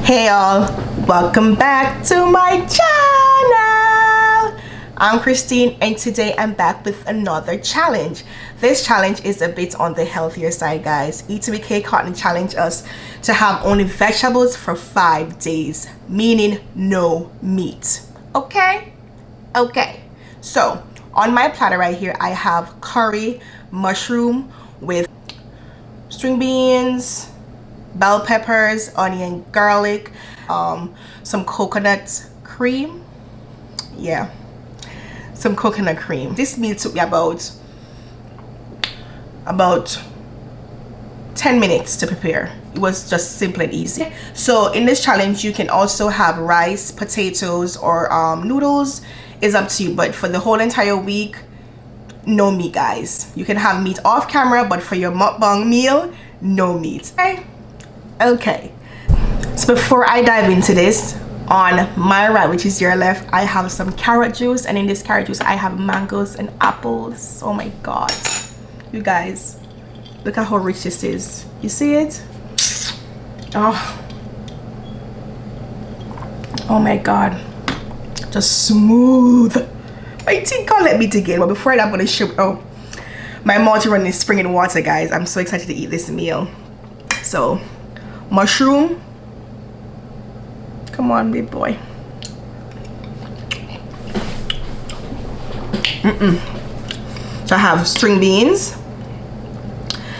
Hey y'all, welcome back to my channel. I'm Christine and today I'm back with another challenge. This challenge is a bit on the healthier side, guys. Eat to be K Cotton challenged us to have only vegetables for 5 days, meaning no meat. Okay, so on my platter right here I have curry mushroom with string beans, bell peppers, onion, garlic, some coconut cream. Yeah, some coconut cream. This meal took me about 10 minutes to prepare. It was just simple and easy. So in this challenge you can also have rice, potatoes, or noodles. It's up to you, but for the whole entire week, no meat, guys. You can have meat off camera, but for your mukbang meal, no meat. Okay, so before I dive into this, on my right, which is your left, I have some carrot juice, and in this carrot juice I have mangoes and apples. Oh my god, you guys, look at how rich this is. You see it? Oh my god, just smooth. My teeth can't let me dig in, but before that I'm gonna show. Oh, my mouth is running springing water, guys. I'm so excited to eat this meal. So mushroom, come on big boy. So I have string beans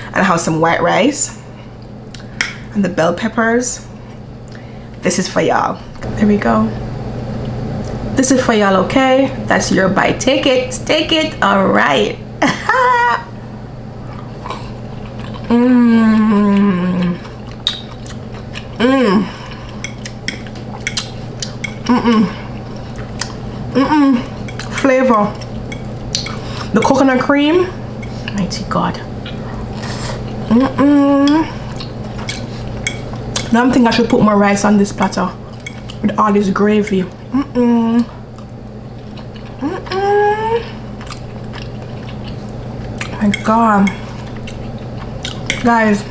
and I have some white rice and the bell peppers. This is for y'all. There we go. This is for y'all. Okay, that's your bite. Take it. All right. Flavor. The coconut cream. Mighty God. Now I'm thinking I should put more rice on this platter with all this gravy. My God, guys.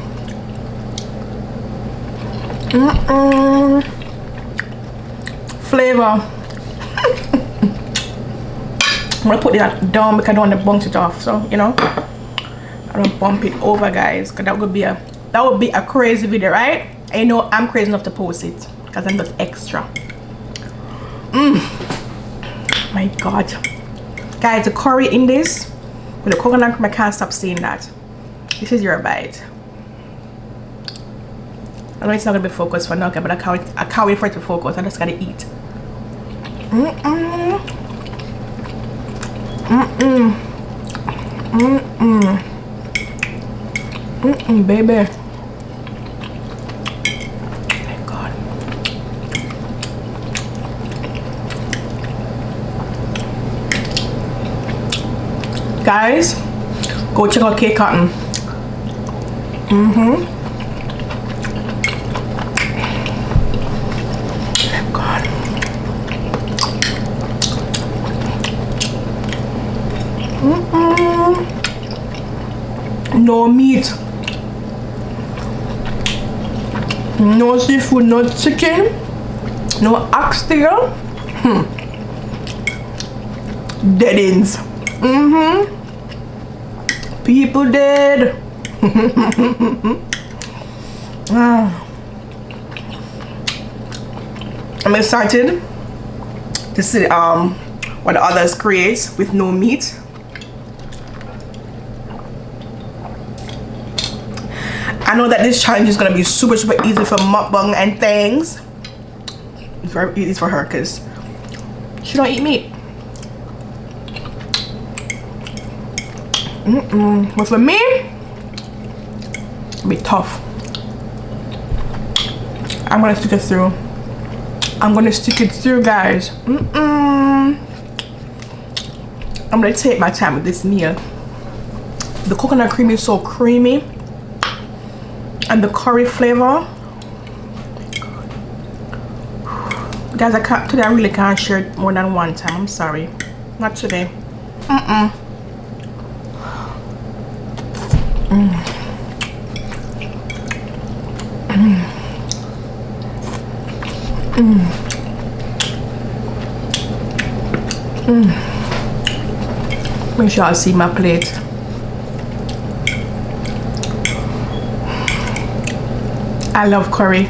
Flavor. I'm gonna put that down because I don't want to bounce it off, so you know I don't bump it over, guys, because that would be a crazy video, right? And you know I'm crazy enough to post it because I'm just extra. My God, guys, the curry in this with the coconut cream, I can't stop saying that. This is your bite. I know it's not gonna be focused for now, but I can't wait for it to focus. I just gotta eat. Baby. My God. Guys, go check out K Cotton. God. No meat, no seafood, no chicken, no oxtail. Dead ends. People dead. I'm excited to see what others create with no meat. I know that this challenge is gonna be super easy for mukbang and things. It's very easy for her because she don't eat meat. But for me, it'll be tough. I'm gonna stick it through. Guys. I'm gonna take my time with this meal. The coconut cream is so creamy, and the curry flavor. Guys, today I really can't share it more than one time. I'm sorry. Not today. Make sure I see my plate. I love curry.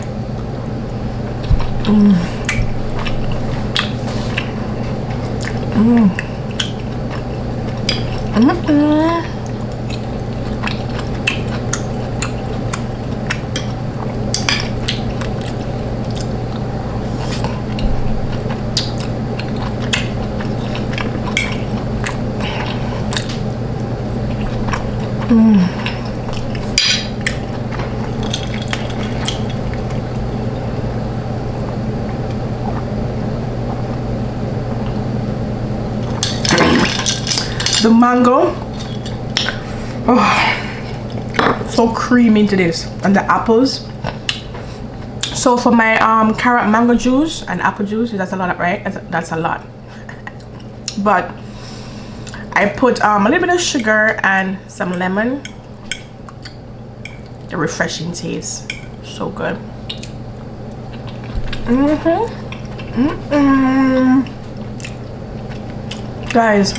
The mango, oh, so creamy into this, and the apples. So for my carrot mango juice and apple juice, that's a lot, right? That's a lot. But I put a little bit of sugar and some lemon. The refreshing taste, so good. Guys,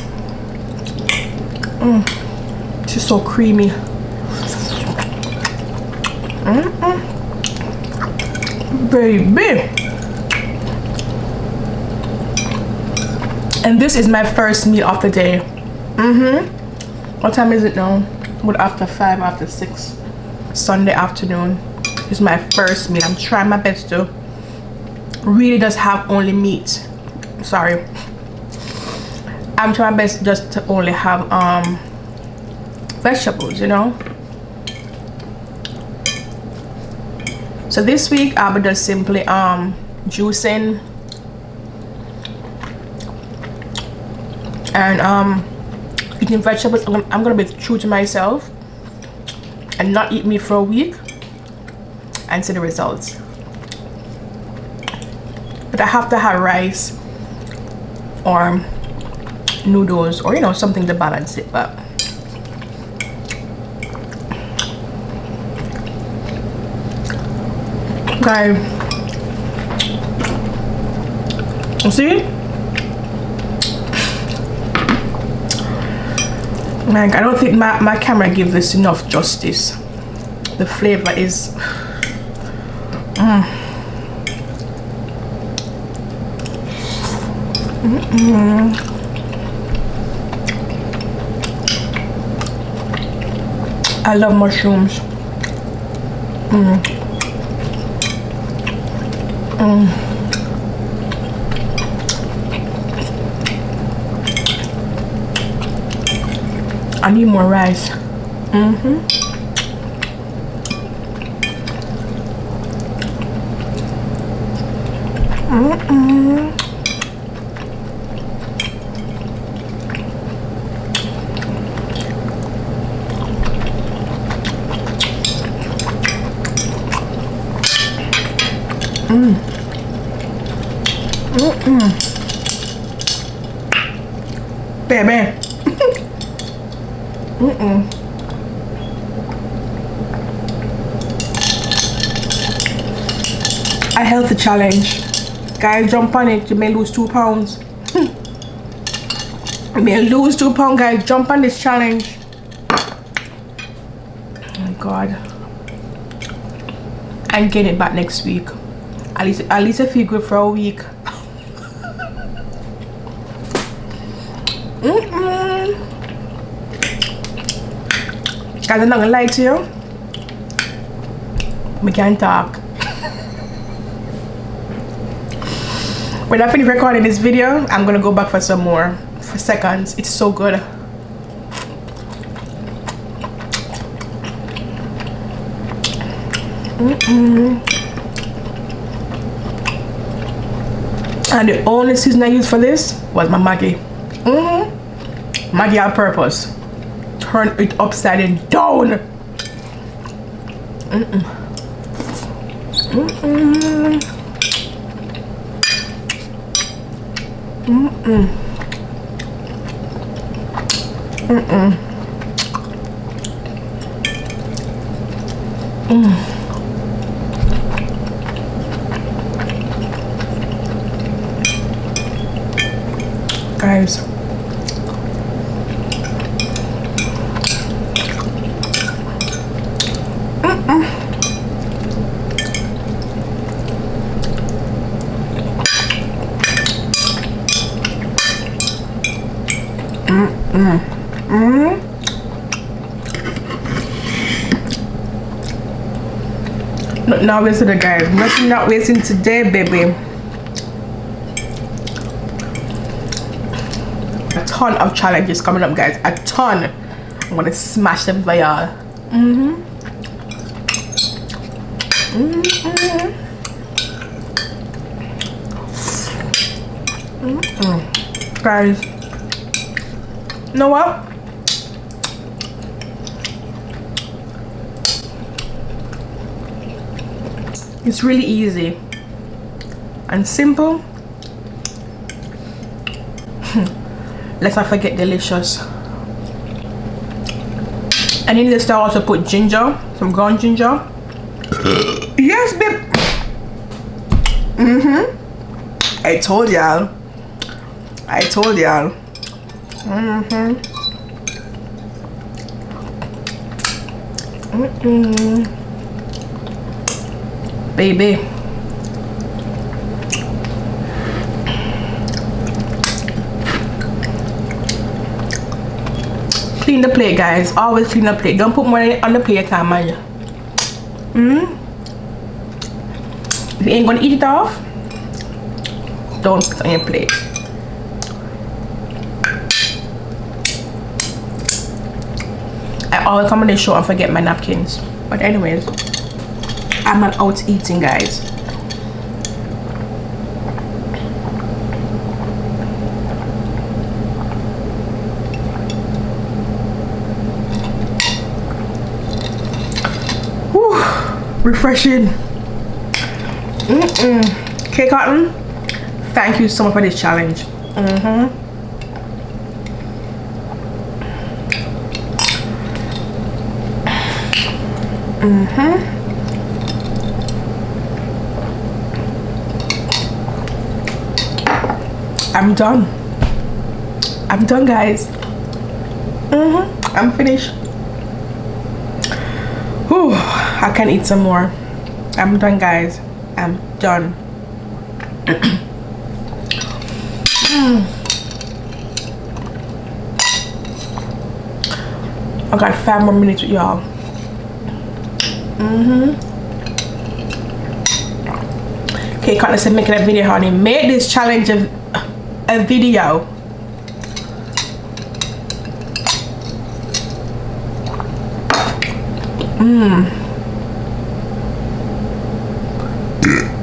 it's just so creamy. Baby. And this is my first meal of the day. What time is it now? What, after 5, after 6? Sunday afternoon. This is my first meal. I'm trying my best to really just have only meat. Sorry. I'm trying my best just to only have vegetables, you know. So this week I'll be just simply juicing and eating vegetables. I'm gonna be true to myself and not eat meat for a week and see the results. But I have to have rice or noodles or, you know, something to balance it. But guys, you see, like, I don't think my camera gives this enough justice. The flavor is I love mushrooms. I need more rice. Baby. A healthy challenge. Guys, jump on it. You may lose 2 pounds. You may lose 2 pounds, guys. Jump on this challenge. Oh my God. And get it back next week. At least I feel good for a week. Guys, I'm not gonna lie to you. We can't talk. When I finish recording this video, I'm gonna go back for some more for seconds. It's so good. And the only season I used for this was my Maggi. Maggi on purpose. Turn it upside down. guys. Not wasting it, guys. Nothing not wasting today, baby. A ton of challenges coming up, guys. A ton. I'm gonna smash them for y'all. Guys, you know what? It's really easy and simple. Let's not forget delicious. And in this, I also put ginger, some ground ginger. Yes, babe. I told y'all. Baby. Clean the plate, guys. Always clean the plate. Don't put more on the plate, man. If you ain't gonna eat it off, don't put it on your plate. I always come on the show and forget my napkins. But anyways, I'm not out eating, guys. Whew, refreshing. Okay, Cotton, thank you so much for this challenge. I'm done. I'm done, guys. I'm finished. Whew, I can eat some more. I'm done, guys. I'm done. I got 5 more minutes with y'all. Okay, Cotton said making a video, honey. Make this challenge a video.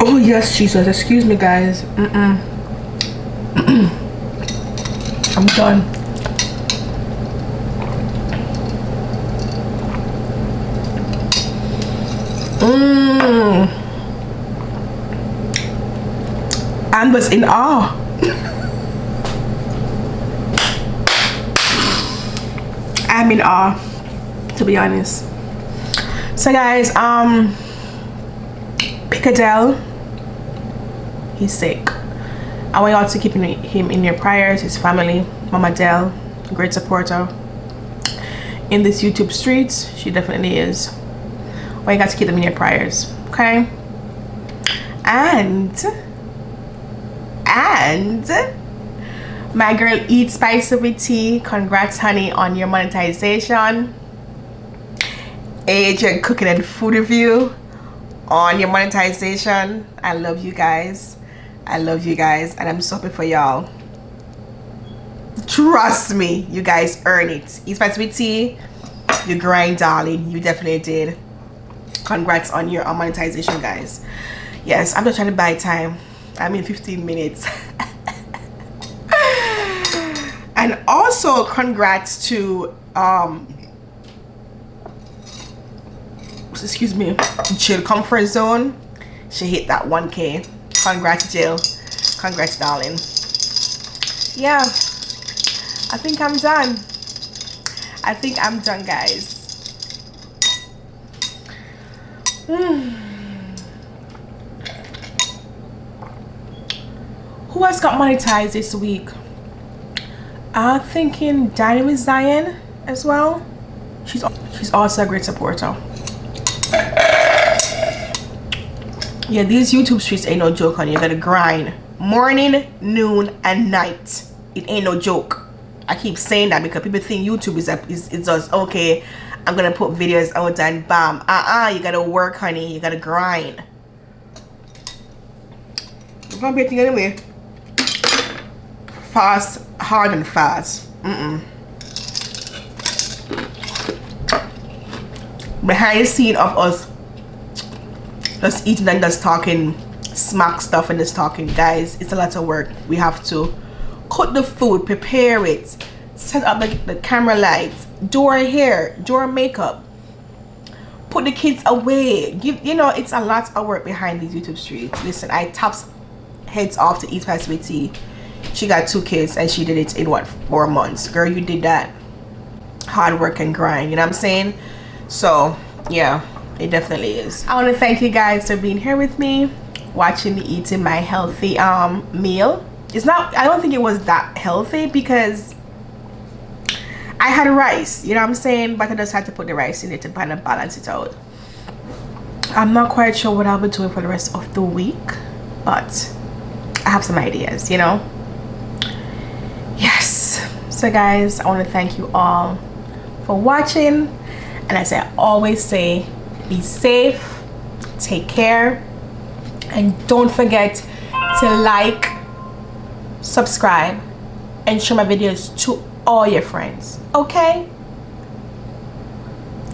Oh yes, Jesus. Excuse me, guys. I'm done. And was in awe. I'm in awe, to be honest. So guys, Pickadell, he's sick. I want y'all to keep him in your prayers. His family, Mama Dell, great supporter in this YouTube streets. She definitely is. Well, you got to keep them in your prayers, okay? And my girl Eat Spicy with Tea, congrats, honey, on your monetization. Agent Cooking and Food Review on your monetization. I love you guys. I love you guys, and I'm so happy for y'all. Trust me, you guys earn it. Eat Spicy with Tea, you grind, darling. You definitely did. Congrats on your monetization, guys. Yes, I'm just trying to buy time. I'm in 15 minutes. And also congrats to excuse me, Jill Comfort Zone. She hit that 1K. Congrats, Jill. Congrats, darling. Yeah, I think I'm done. I think I'm done, guys. Who has got monetized this week? I'm thinking Dining with Zion as well. She's also a great supporter. Yeah, these YouTube streets ain't no joke, honey. You gotta grind morning, noon, and night. It ain't no joke. I keep saying that because people think YouTube is just okay. I'm gonna put videos out and bam. You gotta work, honey. You gotta grind. It's gonna be a thing anyway. Fast, hard, and fast. Behind the scene of us just eating and just talking smack stuff and just talking, guys, it's a lot of work. We have to cook the food, prepare it, set up the camera lights, do our hair, do our makeup, put the kids away. You know, it's a lot of work behind these YouTube streets. Listen, I tops heads off to Eat Fast with Tea. She got 2 kids and she did it in what, 4 months. Girl, you did that. Hard work and grind, you know what I'm saying? So yeah, it definitely is. I want to thank you guys for being here with me, watching me eating my healthy meal. It's not, I don't think it was that healthy because I had rice, you know what I'm saying, but I just had to put the rice in it to kind of balance it out. I'm not quite sure what I'll be doing for the rest of the week, but I have some ideas, you know. Yes, so guys, I want to thank you all for watching, and as I always say, be safe, take care, and don't forget to like, subscribe, and share my videos to all your friends, okay?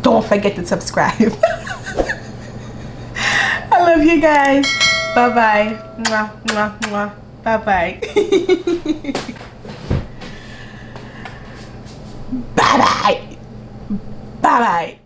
Don't forget to subscribe. I love you guys. Bye bye. Mwah, mwah, mwah. Bye bye. Bye bye. Bye bye.